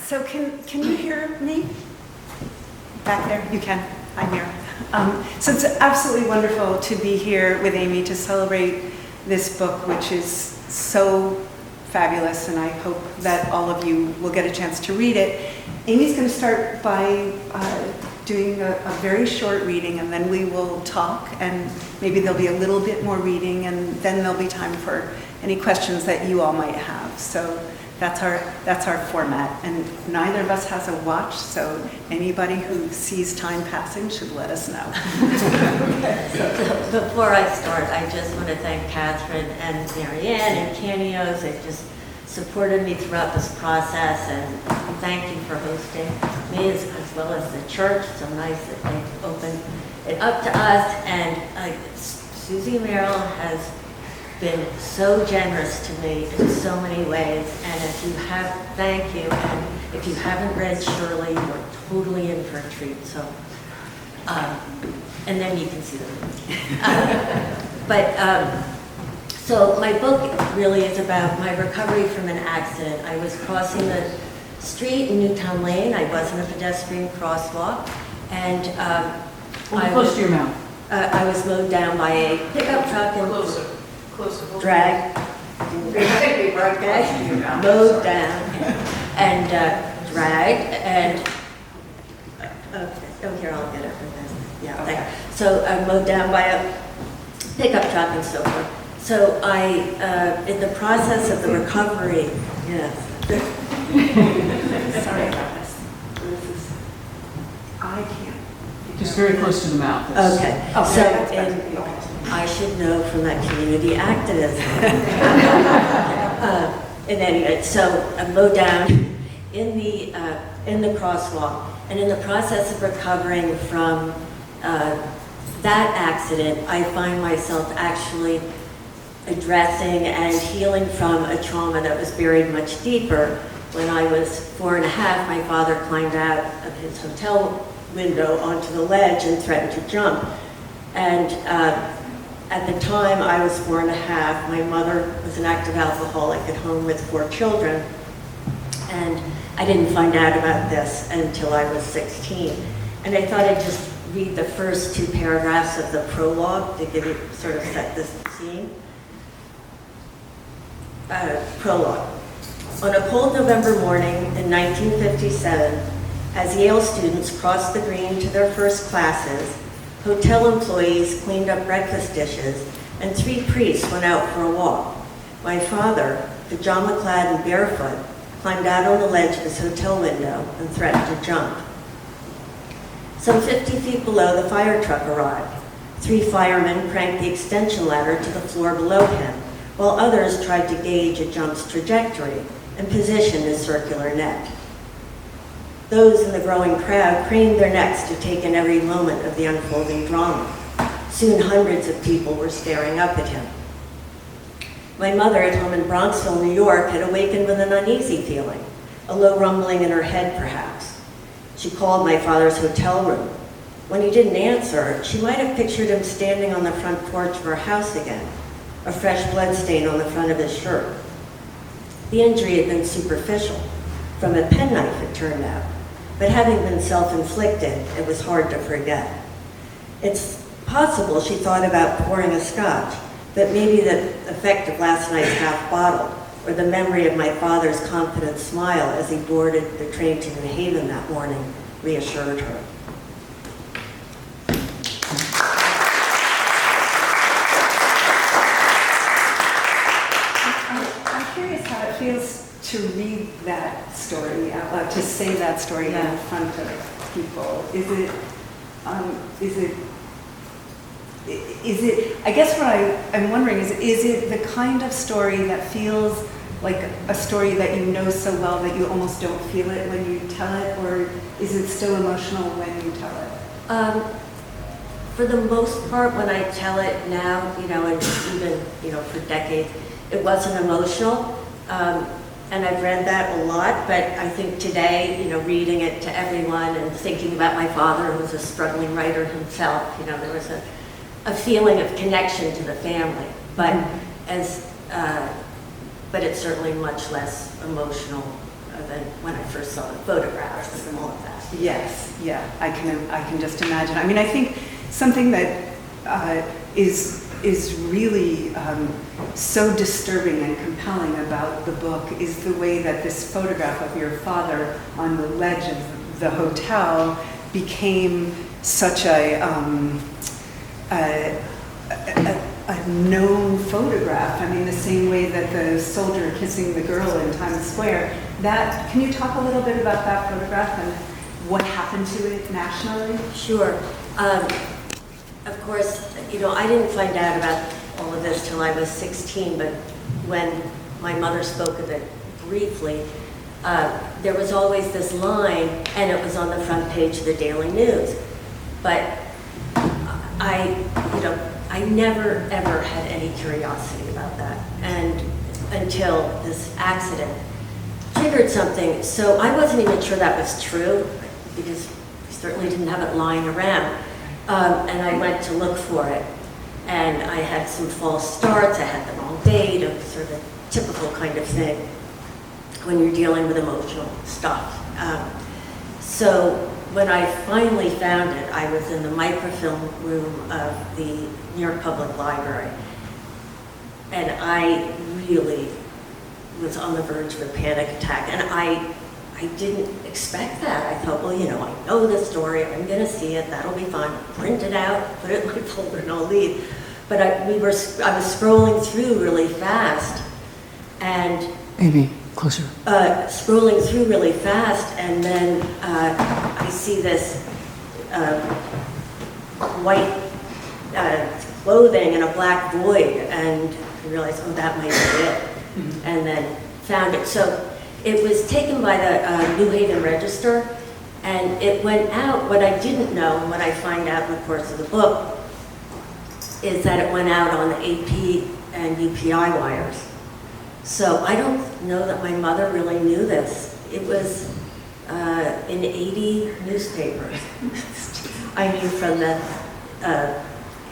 So can you hear me? Back there? You can. I'm here. So it's absolutely wonderful to be here with Amy to celebrate this book, which is so fabulous, and I hope that all of you will get a chance to read it. Amy's going to start by doing a very short reading, and then we will talk, and maybe there'll be a little bit more reading, and then there'll be time for any questions that you all might have. So that's our format, and neither of us has a watch, so anybody who sees time passing should let us know. So before I start, I just want to thank Catherine and Marianne and Canio. They've just supported me throughout this process, and thank you for hosting me as well as the church. So nice that they've opened it up to us, and Susan Merrell has been so generous to me in so many ways, and thank you, and if you haven't read Shirley, you're totally in for a treat, so, and then you can see the movie. So my book really is about my recovery from an accident. I was crossing the street in Newtown Lane. I was in a pedestrian crosswalk, and close to your mouth. I was mowed down by a pickup truck and dragged, mowed down, and dragged, and here, I'll get it from this. Yeah, okay. So I mowed down by a pickup truck and so forth. So in the process of the recovery, yes. Sorry about this. I can't. Just very close to the mouth. Okay. I should know from that community activism. In any event, so I mowed down in the crosswalk, and in the process of recovering from that accident, I find myself actually addressing and healing from a trauma that was buried much deeper. When I was 4 and a half, my father climbed out of his hotel window onto the ledge and threatened to jump. And at the time I was 4 and a half, my mother was an active alcoholic at home with 4 children. And I didn't find out about this until I was 16. And I thought I'd just read the first 2 paragraphs of the prologue to give you, sort of set this scene. Prologue. On a cold November morning in 1957, as Yale students crossed the green to their first classes, hotel employees cleaned up breakfast dishes, and 3 priests went out for a walk. My father, pajama-clad and barefoot, climbed out on the ledge of his hotel window and threatened to jump. Some 50 feet below, the fire truck arrived. 3 firemen cranked the extension ladder to the floor below him, while others tried to gauge a jump's trajectory and position his circular net. Those in the growing crowd craned their necks to take in every moment of the unfolding drama. Soon hundreds of people were staring up at him. My mother, at home in Bronxville, New York, had awakened with an uneasy feeling, a low rumbling in her head perhaps. She called my father's hotel room. When he didn't answer, she might have pictured him standing on the front porch of her house again, a fresh blood stain on the front of his shirt. The injury had been superficial, from a penknife it turned out, but having been self-inflicted, it was hard to forget. It's possible she thought about pouring a scotch, but maybe the effect of last night's half bottle, or the memory of my father's confident smile as he boarded the train to New Haven that morning, reassured her. I'm curious how it feels to read that story out loud, to say that story in front of people. Is it, I guess what I'm wondering is it the kind of story that feels like a story that you know so well that you almost don't feel it when you tell it, or is it still emotional when you tell it? For the most part, when I tell it now, and even, for decades, it wasn't emotional. And I've read that a lot, but I think today, reading it to everyone and thinking about my father, who was a struggling writer himself, there was a feeling of connection to the family. But but it's certainly much less emotional than when I first saw the photographs and all of that. Yes, yeah, I can just imagine. I mean, I think something that is really so disturbing and compelling about the book is the way that this photograph of your father on the ledge of the hotel became such a known photograph. I mean, the same way that the soldier kissing the girl in Times Square. Can you talk a little bit about that photograph and what happened to it nationally? Sure. Of course, I didn't find out about all of this till I was 16, but when my mother spoke of it briefly, there was always this line, and it was on the front page of the Daily News. But I never, ever had any curiosity about that, and until this accident triggered something. So I wasn't even sure that was true, because we certainly didn't have it lying around. And I went to look for it, and I had some false starts. I had the wrong date, of sort of a typical kind of thing when you're dealing with emotional stuff. So when I finally found it, I was in the microfilm room of the New York Public Library, and I really was on the verge of a panic attack, and I didn't expect that. I thought, well, I know the story, I'm gonna see it, that'll be fine. Print it out, put it in my folder, and I'll leave. But I was scrolling through really fast, and Amy, closer. Scrolling through really fast, and then I see this white clothing and a black void, and I realized, oh, that might be it, and then found it. So it was taken by the New Haven Register, and it went out. What I didn't know, and what I find out in the course of the book, is that it went out on AP and UPI wires. So I don't know that my mother really knew this. It was in 80 newspapers. I mean, from the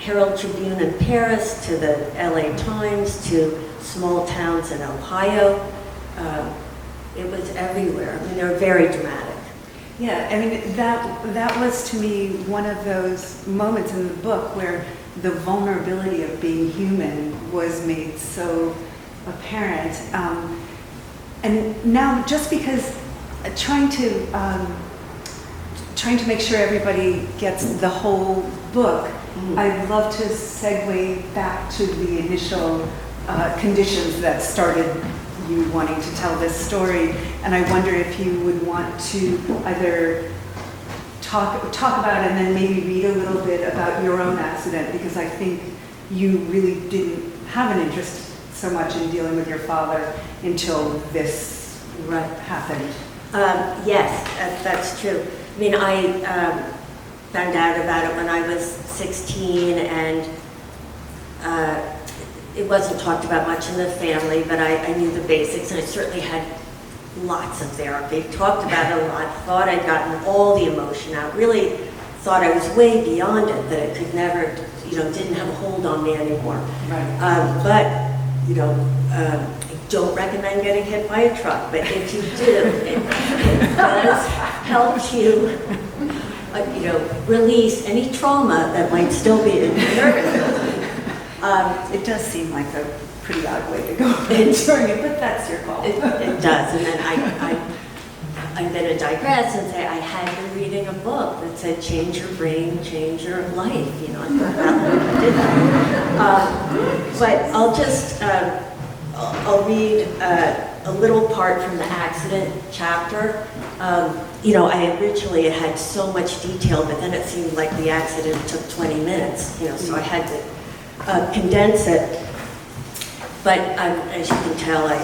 Herald Tribune in Paris to the LA Times to small towns in Ohio. It was everywhere. I mean, they were very dramatic. Yeah, I mean, that was to me one of those moments in the book where the vulnerability of being human was made so apparent. And now, just because trying to make sure everybody gets the whole book, I'd love to segue back to the initial conditions that started you wanting to tell this story, and I wonder if you would want to either talk about it and then maybe read a little bit about your own accident, because I think you really didn't have an interest so much in dealing with your father until this happened. Yes, that's true. I mean, I found out about it when I was 16, and it wasn't talked about much in the family, but I knew the basics, and I certainly had lots of therapy, talked about it a lot, thought I'd gotten all the emotion out, really thought I was way beyond it, that it could never, didn't have a hold on me anymore. Right. But, I don't recommend getting hit by a truck, but if you do, it does help you, release any trauma that might still be in your nervous system. It does seem like a pretty odd way to go during it, but that's your call. It does, and then I'm going to digress and say I had been reading a book that said change your brain, change your life. I thought I did that. But I'll just, I'll read a little part from the accident chapter. I originally had so much detail, but then it seemed like the accident took 20 minutes, so I had to condense it. But as you can tell, I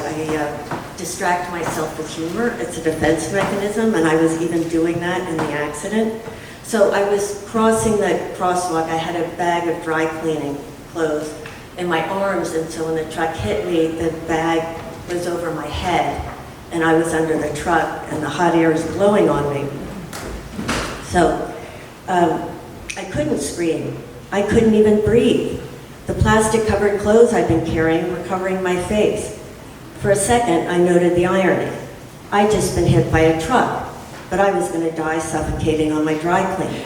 distract myself with humor. It's a defense mechanism, and I was even doing that in the accident. So I was crossing the crosswalk. I had a bag of dry cleaning clothes in my arms, and so when the truck hit me, the bag was over my head, and I was under the truck, and the hot air was blowing on me. So I couldn't scream. I couldn't even breathe. The plastic-covered clothes I'd been carrying were covering my face. For a second, I noted the irony. I'd just been hit by a truck, but I was going to die suffocating on my dry cleaner.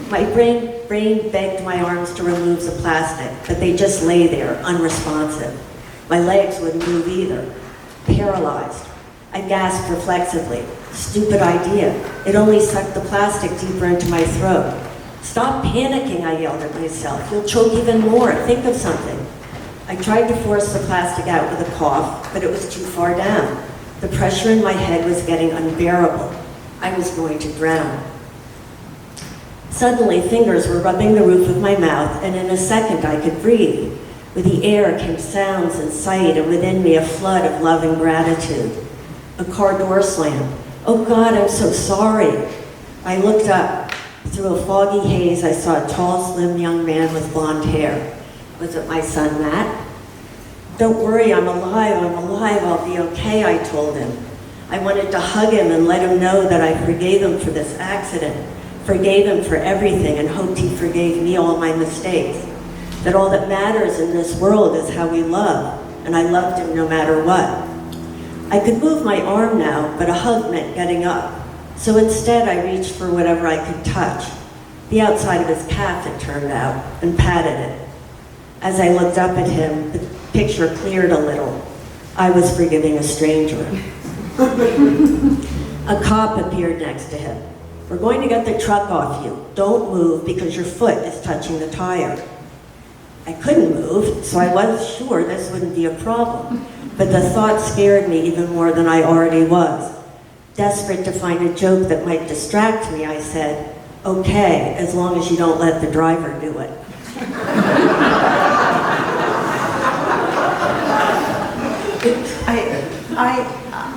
My brain begged my arms to remove the plastic, but they just lay there, unresponsive. My legs wouldn't move either, paralyzed. I gasped reflexively. Stupid idea. It only sucked the plastic deeper into my throat. Stop panicking, I yelled at myself. You'll choke even more. Think of something. I tried to force the plastic out with a cough, but it was too far down. The pressure in my head was getting unbearable. I was going to drown. Suddenly, fingers were rubbing the roof of my mouth, and in a second I could breathe. With the air came sounds and sight, and within me a flood of love and gratitude. A car door slammed. Oh God, I'm so sorry. I looked up. Through a foggy haze, I saw a tall, slim young man with blonde hair. Was it my son, Matt? Don't worry, I'm alive, I'll be okay, I told him. I wanted to hug him and let him know that I forgave him for this accident, forgave him for everything, and hoped he forgave me all my mistakes. That all that matters in this world is how we love, and I loved him no matter what. I could move my arm now, but a hug meant getting up. So instead, I reached for whatever I could touch. The outside of his calf, it turned out, and patted it. As I looked up at him, the picture cleared a little. I was forgiving a stranger. A cop appeared next to him. We're going to get the truck off you. Don't move because your foot is touching the tire. I couldn't move, so I was sure this wouldn't be a problem. But the thought scared me even more than I already was. Desperate to find a joke that might distract me, I said, okay, as long as you don't let the driver do it.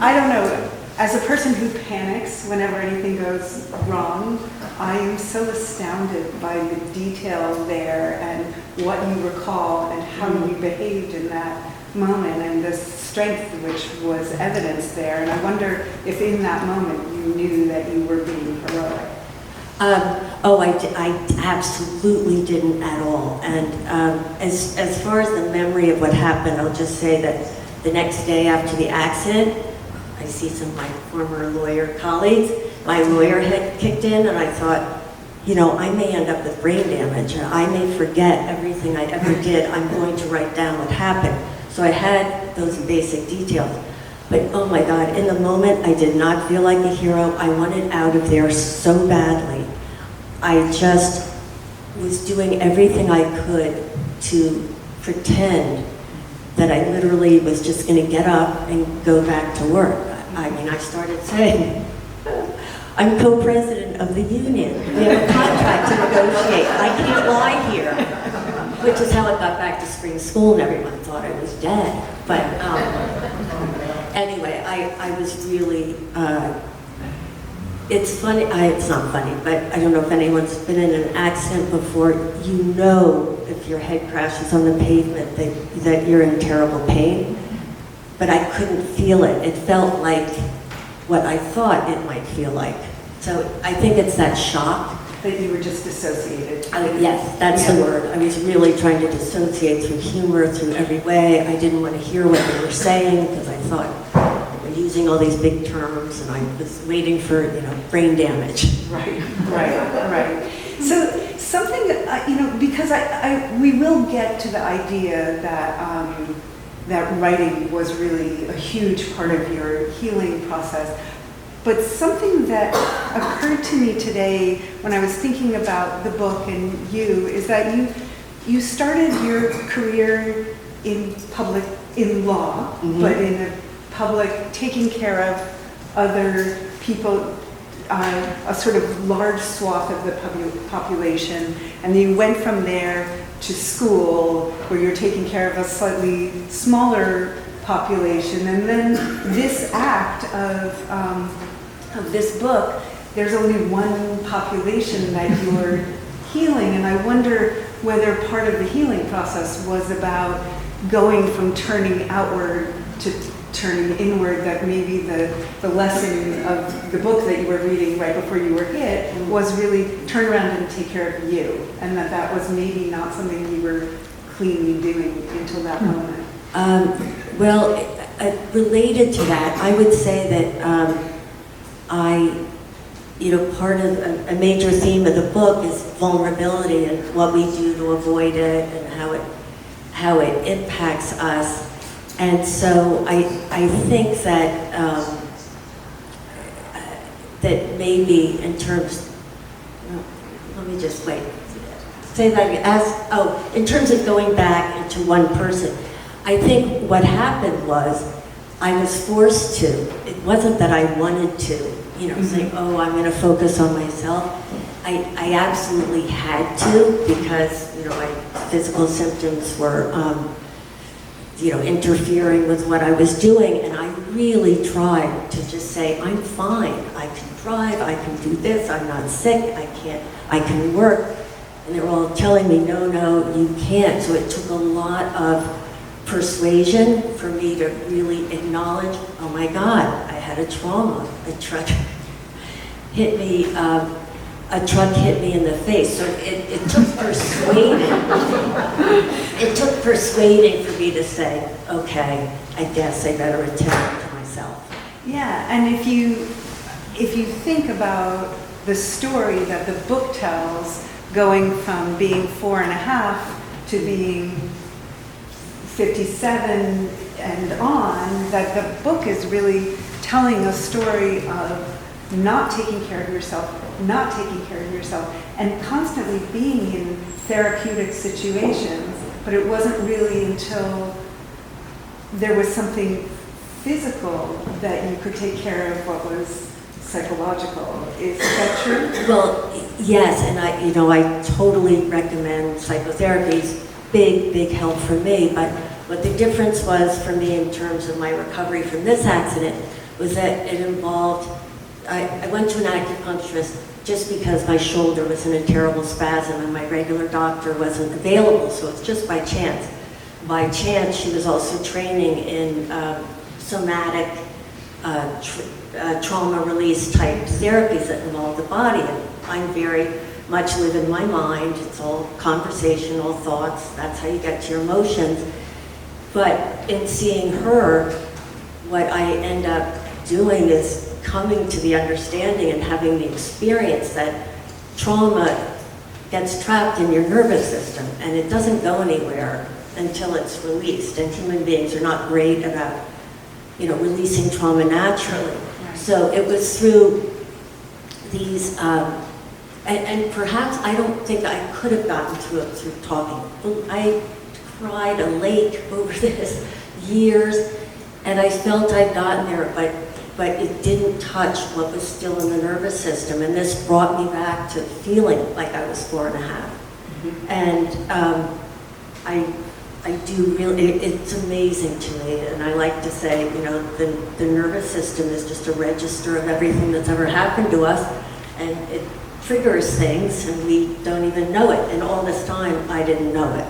I don't know. As a person who panics whenever anything goes wrong, I am so astounded by the detail there and what you recall and how you behaved in that moment and the strength which was evidenced there. And I wonder if in that moment you knew that you were being heroic. I absolutely didn't at all. And as far as the memory of what happened, I'll just say that the next day after the accident, I see some of my former lawyer colleagues. My lawyer had kicked in, and I thought, you know, I may end up with brain damage. I may forget everything I ever did. I'm going to write down what happened. So I had those basic details. But oh my God, in the moment, I did not feel like a hero. I wanted out of there so badly. I just was doing everything I could to pretend that I literally was just going to get up and go back to work. I mean, I started saying, I'm co-president of the union. We have a contract to negotiate. I can't lie here. Which is how I got back to spring school and everyone thought I was dead. But anyway, I was really, it's funny, it's not funny, but I don't know if anyone's been in an accident before. You know if your head crashes on the pavement that you're in terrible pain. But I couldn't feel it. It felt like what I thought it might feel like. So I think it's that shock. That you were just dissociated. Yes, that's the word. I was really trying to dissociate through humor, through every way. I didn't want to hear what they were saying because I thought they were using all these big terms and I was waiting for, brain damage. Right. So something, because we will get to the idea that that writing was really a huge part of your healing process. But something that occurred to me today when I was thinking about the book and you is that you started your career in law, but in a public, taking care of other people, a sort of large swath of the population, and then you went from there to school where you're taking care of a slightly smaller population, and then this act of this book, there's only one population that you're healing, and I wonder whether part of the healing process was about going from turning outward to turning inward, that maybe the lesson of the book that you were reading right before you were hit was really turn around and take care of you, and that was maybe not something you were cleanly doing until that moment. related to that, I would say that part of a major theme of the book is vulnerability and what we do to avoid it and how it impacts us. And so I think that that maybe in terms, let me just wait. Say that again. In terms of going back into one person, I think what happened was I was forced to. It wasn't that I wanted to, say, oh, I'm going to focus on myself. I absolutely had to because, my physical symptoms were, interfering with what I was doing. And I really tried to just say, I'm fine. I can drive. I can do this. I'm not sick. I can work. And they were all telling me, no, you can't. So it took a lot of persuasion for me to really acknowledge, oh my God, I had a trauma. A truck hit me in the face. So it took persuading. It took persuading for me to say, okay, I guess I better attend to myself. Yeah, and if you think about the story that the book tells, going from being 4.5 to being 57 and on, that the book is really telling a story of not taking care of yourself, and constantly being in therapeutic situations, but it wasn't really until there was something physical that you could take care of what was psychological. Is that true? Well, yes, and I totally recommend psychotherapy. It's big help for me, but what the difference was for me in terms of my recovery from this accident was that it involved, I went to an acupuncturist just because my shoulder was in a terrible spasm and my regular doctor wasn't available, so it's just by chance. By chance, she was also training in somatic trauma release type therapies that involve the body. And I'm very much live in my mind. It's all conversational thoughts. That's how you get to your emotions. But in seeing her, what I end up doing is coming to the understanding and having the experience that trauma gets trapped in your nervous system and it doesn't go anywhere until it's released. And human beings are not great about, releasing trauma naturally. So it was through these, and perhaps I don't think I could have gotten through it through talking. I cried a lake over this years, and I felt I'd gotten there, but it didn't touch what was still in the nervous system, and this brought me back to feeling like I was 4.5. Mm-hmm. And I do really, it's amazing to me, and I like to say, the nervous system is just a register of everything that's ever happened to us, and it triggers things, and we don't even know it, and all this time, I didn't know it.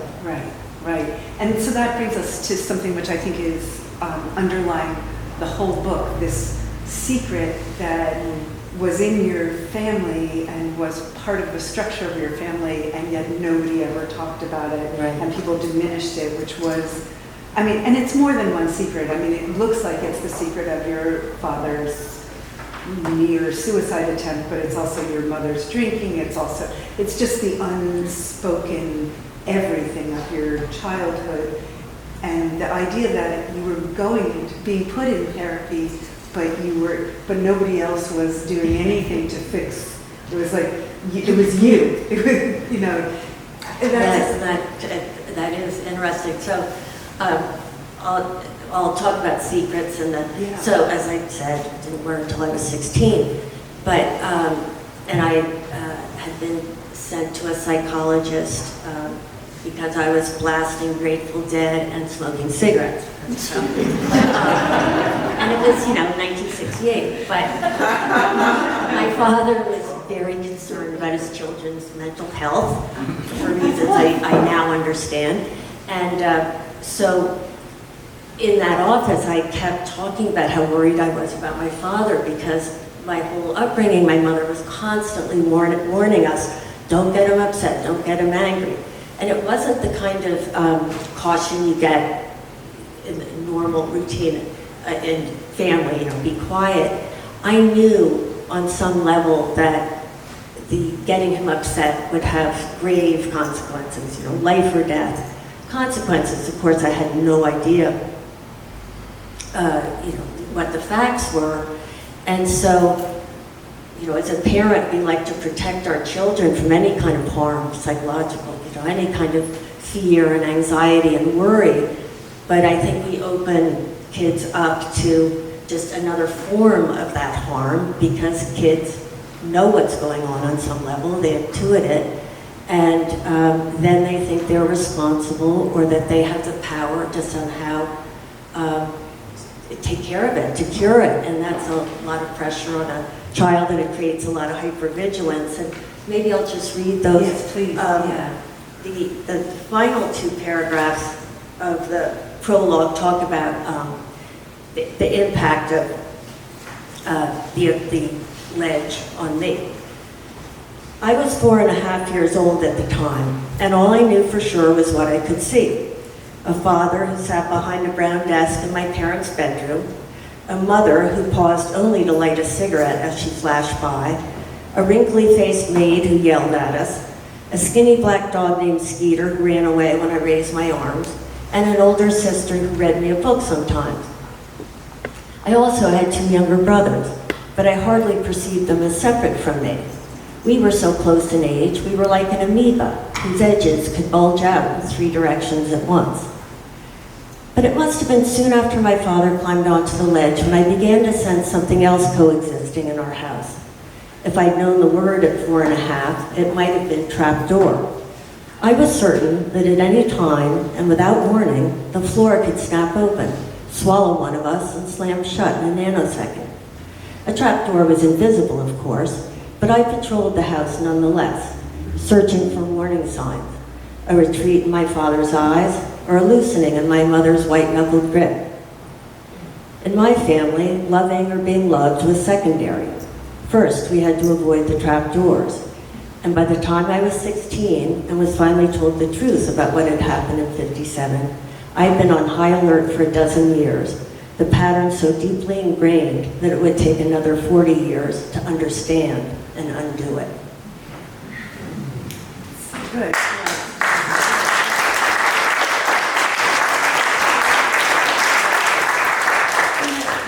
Right. And so that brings us to something which I think is underlying the whole book, this secret that was in your family and was part of the structure of your family, and yet nobody ever talked about it, right. And people diminished it, which was, and it's more than one secret. It looks like it's the secret of your father's near suicide attempt, but it's also your mother's drinking, it's just the unspoken everything of your childhood, and the idea that you were being put in therapy, but nobody else was doing anything to fix. It was like it was you. It was, that is interesting. So I'll talk about secrets, and then so as I said, I didn't learn until I was 16, but and I had been sent to a psychologist because I was blasting Grateful Dead and smoking cigarettes. So, and it was, 1968. But my father was very concerned about his children's mental health for reasons I now understand. And so in that office, I kept talking about how worried I was about my father because my whole upbringing, my mother was constantly warning us, don't get him upset, don't get him angry. And it wasn't the kind of caution you get in the normal routine. and family, be quiet. I knew on some level that the getting him upset would have grave consequences, life or death. Consequences, of course, I had no idea, what the facts were. And so, as a parent, we like to protect our children from any kind of harm, psychological, any kind of fear and anxiety and worry. But I think we open kids up to just another form of that harm because kids know what's going on some level, they intuit it, and then they think they're responsible or that they have the power to somehow take care of it, to cure it, and that's a lot of pressure on a child, and it creates a lot of hypervigilance. And maybe I'll just read those. Yes, please. The final two paragraphs of the prologue talk about the impact of the ledge on me. I was 4.5 years old at the time, and all I knew for sure was what I could see. A father who sat behind a brown desk in my parents' bedroom, a mother who paused only to light a cigarette as she flashed by, a wrinkly-faced maid who yelled at us, a skinny black dog named Skeeter who ran away when I raised my arms, and an older sister who read me a book sometimes. I also had 2 younger brothers, but I hardly perceived them as separate from me. We were so close in age, we were like an amoeba whose edges could bulge out in 3 directions at once. But it must have been soon after my father climbed onto the ledge when I began to sense something else coexisting in our house. If I'd known the word at 4.5, it might have been trapdoor. I was certain that at any time, and without warning, the floor could snap open, swallow one of us, and slam shut in a nanosecond. A trapdoor was invisible, of course, but I patrolled the house nonetheless, searching for warning signs, a retreat in my father's eyes, or a loosening in my mother's white-knuckled grip. In my family, loving or being loved was secondary. First, we had to avoid the trapdoors. And by the time I was 16 and was finally told the truth about what had happened in '57, I had been on high alert for 12 years, the pattern so deeply ingrained that it would take another 40 years to understand and undo it. Good.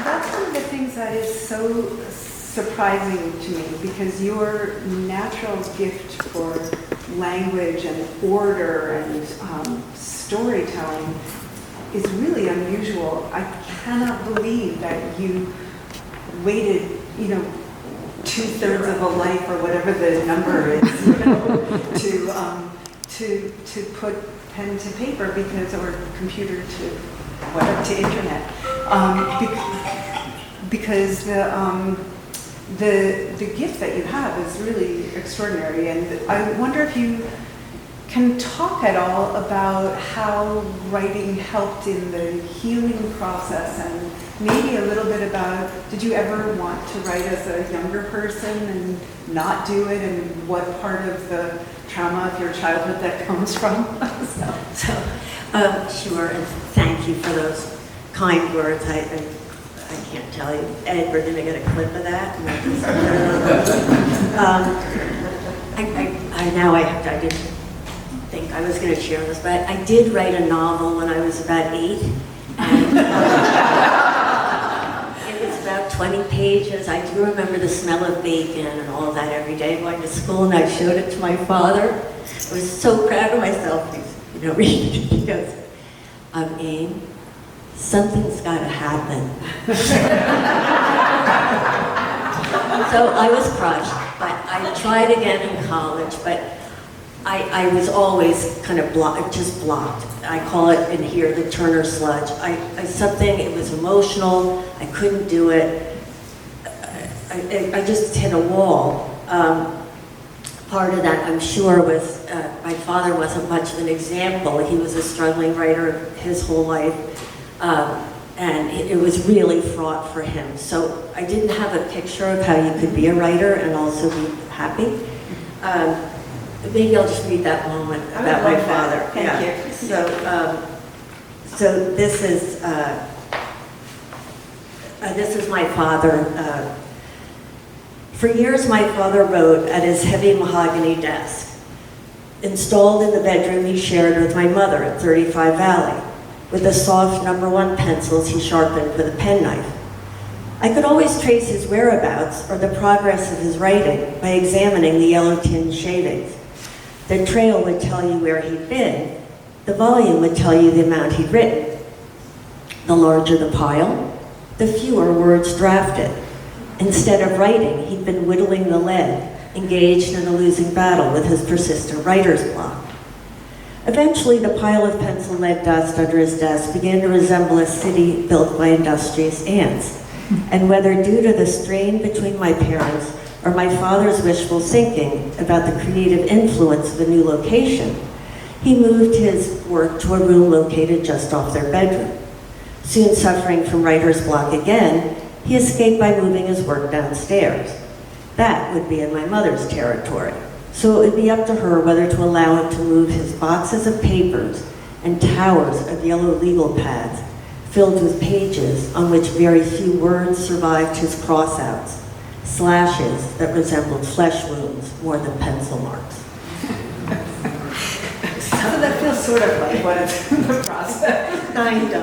That's one of the things that is so surprising to me, because your natural gift for language and order and storytelling is really unusual. I cannot believe that you waited, 2/3 of a life or whatever the number is, to put pen to paper or computer to internet, because the gift that you have is really extraordinary. And I wonder if you can talk at all about how writing helped in the healing process, and maybe a little bit about, did you ever want to write as a younger person and not do it, and what part of the trauma of your childhood that comes from? Sure, and thank you for those kind words. I can't tell you. Ed, we're going to get a clip of that. I didn't think I was going to share this, but I did write a novel when I was about 8. And, it was about 20 pages. I do remember the smell of bacon and all of that every day going to school, and I showed it to my father. I was so proud of myself. He goes, Aim, something's got to happen. So I was crushed, but I tried again in college, but I was always kind of just blocked. I call it in here the Turner sludge. It was emotional, I couldn't do it. I just hit a wall. Part of that, I'm sure, was my father wasn't much of an example. He was a struggling writer his whole life, and it was really fraught for him. So I didn't have a picture of how you could be a writer and also be happy. Maybe I'll just read that moment about my father. Thank you. So this is This is my father. For years, my father wrote at his heavy mahogany desk, installed in the bedroom he shared with my mother at 35 Valley, with the soft #1 pencils he sharpened with a penknife. I could always trace his whereabouts or the progress of his writing by examining the yellow-tinned shavings. The trail would tell you where he'd been. The volume would tell you the amount he'd written. The larger the pile, the fewer words drafted. Instead of writing, he'd been whittling the lead, engaged in a losing battle with his persistent writer's block. Eventually, the pile of pencil-lead dust under his desk began to resemble a city built by industrious ants. And whether due to the strain between my parents or my father's wishful thinking about the creative influence of a new location, he moved his work to a room located just off their bedroom. Soon suffering from writer's block again, he escaped by moving his work downstairs. That would be in my mother's territory, so it would be up to her whether to allow him to move his boxes of papers and towers of yellow legal pads filled with pages on which very few words survived his crossouts, slashes that resembled flesh wounds more than pencil marks. So that feels sort of like what it's in the process. Kind of.